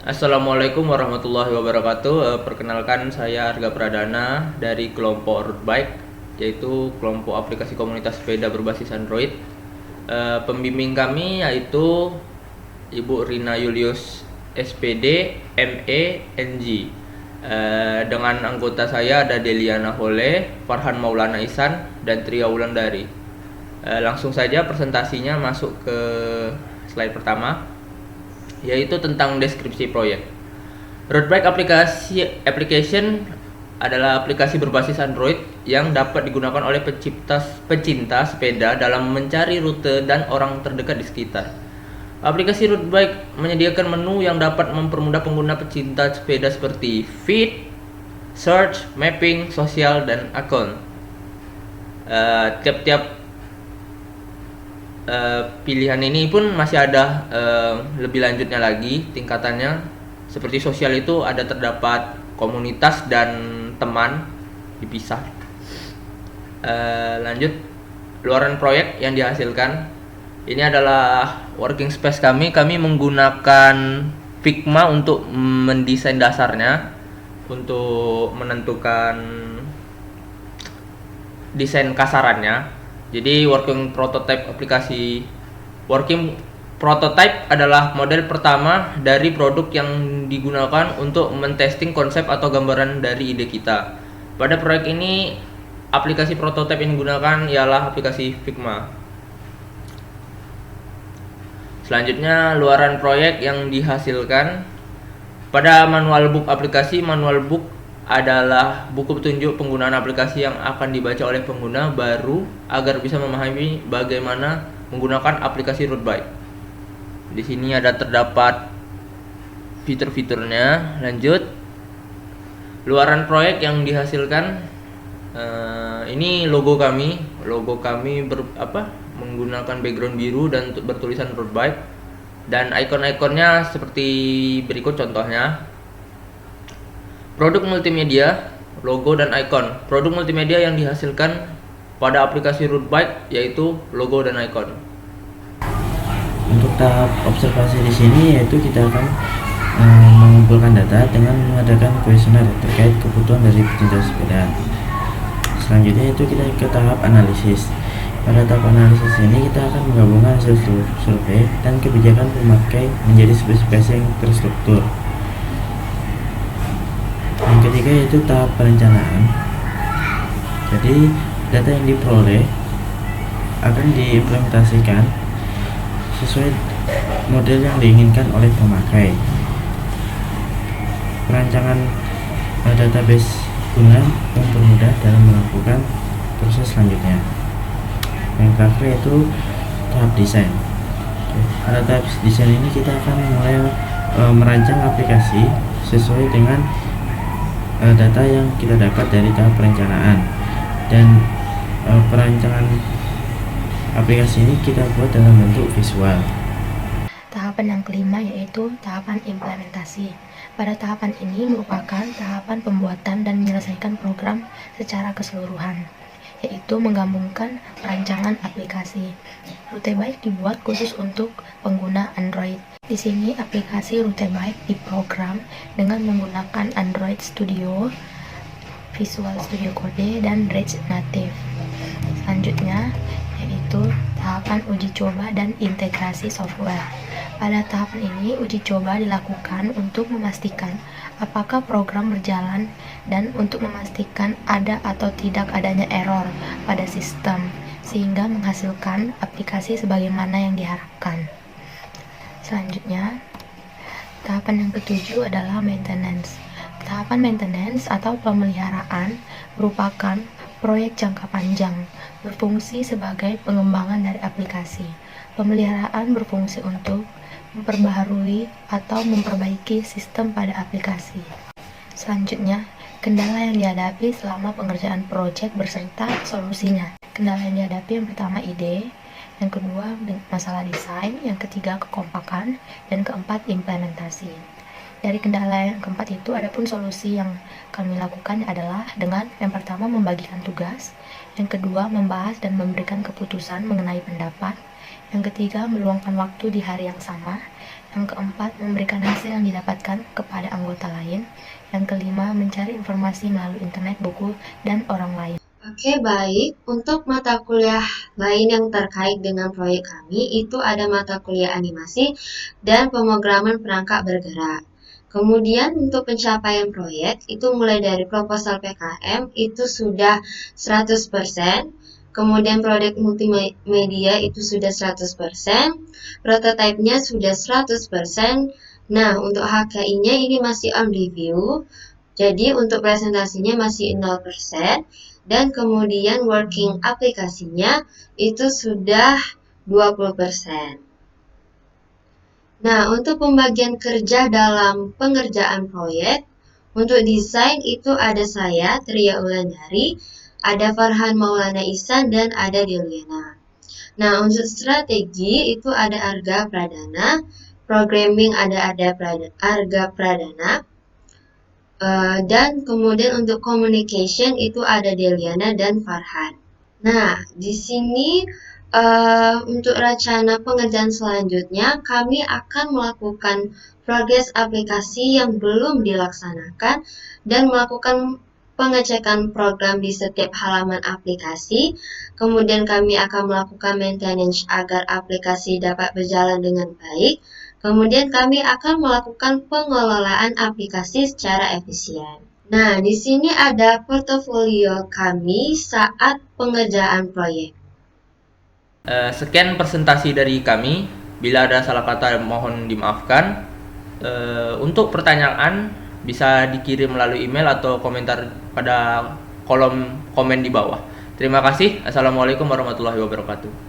Assalamualaikum warahmatullahi wabarakatuh. Perkenalkan saya Arga Pradana dari kelompok Road Bike, yaitu kelompok aplikasi komunitas sepeda berbasis Android. Pembimbing kami yaitu Ibu Rina Julius SPD ME NG. Dengan anggota saya ada Deliana Hole, Farhan Maulana Ihsan, dan Tria Wulandari. Langsung saja presentasinya masuk ke slide pertama, yaitu tentang deskripsi proyek. Road Bike application adalah aplikasi berbasis Android yang dapat digunakan oleh pecinta sepeda dalam mencari rute dan orang terdekat di sekitar. Aplikasi Road Bike menyediakan menu yang dapat mempermudah pengguna pecinta sepeda seperti feed, search, mapping, sosial, dan akun. Tiap-tiap pilihan ini pun masih ada lebih lanjutnya lagi tingkatannya. Seperti sosial itu ada terdapat komunitas dan teman dipisah. Lanjut, luaran proyek yang dihasilkan ini adalah working space kami. Kami menggunakan Figma untuk mendesain dasarnya, untuk menentukan desain kasarannya. Jadi working prototype adalah model pertama dari produk yang digunakan untuk mentesting konsep atau gambaran dari ide kita. Pada proyek ini, aplikasi prototype yang digunakan ialah aplikasi Figma. Selanjutnya, luaran proyek yang dihasilkan. Pada manual book aplikasi, manual book adalah buku petunjuk penggunaan aplikasi yang akan dibaca oleh pengguna baru agar bisa memahami bagaimana menggunakan aplikasi Road Bike. Di sini ada terdapat fitur-fiturnya. Lanjut, luaran proyek yang dihasilkan. Ini logo kami. Menggunakan background biru dan bertulisan Road Bike, dan ikon-ikonnya seperti berikut contohnya. Produk multimedia, logo dan ikon. Produk multimedia yang dihasilkan pada aplikasi Road Bike yaitu logo dan ikon. Untuk tahap observasi di sini yaitu kita akan mengumpulkan data dengan mengadakan kuesioner terkait kebutuhan dari pecinta sepeda. Selanjutnya itu kita ke tahap analisis. Pada tahap analisis ini kita akan menggabungkan hasil survei dan kebijakan pemakai menjadi spesifikasi yang terstruktur. Yang ketiga yaitu tahap perencanaan. Jadi data yang diperoleh akan diimplementasikan sesuai model yang diinginkan oleh pemakai. Perancangan database guna mempermudah dalam melakukan proses selanjutnya. Yang terakhir yaitu tahap desain. Pada tahap desain ini kita akan mulai merancang aplikasi sesuai dengan data yang kita dapat dari tahap perencanaan, dan perancangan aplikasi ini kita buat dalam bentuk visual. Tahapan yang kelima yaitu tahapan implementasi. Pada tahapan ini merupakan tahapan pembuatan dan menyelesaikan program secara keseluruhan, yaitu menggabungkan perancangan aplikasi. Road Bike dibuat khusus untuk pengguna Android. Di sini aplikasi Road Bike diprogram dengan menggunakan Android Studio, Visual Studio Code, dan Edge Native. Selanjutnya yaitu tahapan uji coba dan integrasi software. Pada tahapan ini uji coba dilakukan untuk memastikan apakah program berjalan dan untuk memastikan ada atau tidak adanya error pada sistem, sehingga menghasilkan aplikasi sebagaimana yang diharapkan. Selanjutnya, tahapan yang ketujuh adalah maintenance. Tahapan maintenance atau pemeliharaan merupakan proyek jangka panjang, berfungsi sebagai pengembangan dari aplikasi. Pemeliharaan berfungsi untuk memperbaharui atau memperbaiki sistem pada aplikasi. Selanjutnya, kendala yang dihadapi selama pengerjaan proyek berserta solusinya. Kendala yang dihadapi yang pertama ide, yang kedua masalah desain, yang ketiga kekompakan, dan keempat implementasi. Dari kendala yang keempat itu, adapun solusi yang kami lakukan adalah dengan yang pertama membagikan tugas, yang kedua membahas dan memberikan keputusan mengenai pendapat, yang ketiga meluangkan waktu di hari yang sama, Yang keempat, memberikan hasil yang didapatkan kepada anggota lain. Yang kelima, mencari informasi melalui internet, buku, dan orang lain. Oke, baik. Untuk mata kuliah lain yang terkait dengan proyek kami, itu ada mata kuliah animasi dan pemrograman perangkat bergerak. Kemudian untuk pencapaian proyek, itu mulai dari proposal PKM, itu sudah 100%. Kemudian proyek multimedia itu sudah 100%. Prototipenya sudah 100%. Nah, untuk HKI-nya ini masih on review. Jadi untuk presentasinya masih 0%. Dan kemudian working aplikasinya itu sudah 20%. Nah, untuk pembagian kerja dalam pengerjaan proyek, untuk desain itu ada saya, Tria Ulandari, ada Farhan Maulana Ihsan, dan ada Deliana. Nah, untuk strategi itu ada Arga Pradana, programming ada Arga Pradana, dan kemudian untuk communication itu ada Deliana dan Farhan. Nah, di sini untuk rencana pengerjaan selanjutnya, kami akan melakukan progres aplikasi yang belum dilaksanakan dan melakukan pengecekan program di setiap halaman aplikasi. Kemudian kami akan melakukan maintenance agar aplikasi dapat berjalan dengan baik. Kemudian kami akan melakukan pengelolaan aplikasi secara efisien. Nah, di sini ada portofolio kami saat pengerjaan proyek. Sekian presentasi dari kami. Bila ada salah kata mohon dimaafkan. Untuk pertanyaan bisa dikirim melalui email atau komentar pada kolom komen di bawah. Terima kasih. Assalamualaikum warahmatullahi wabarakatuh.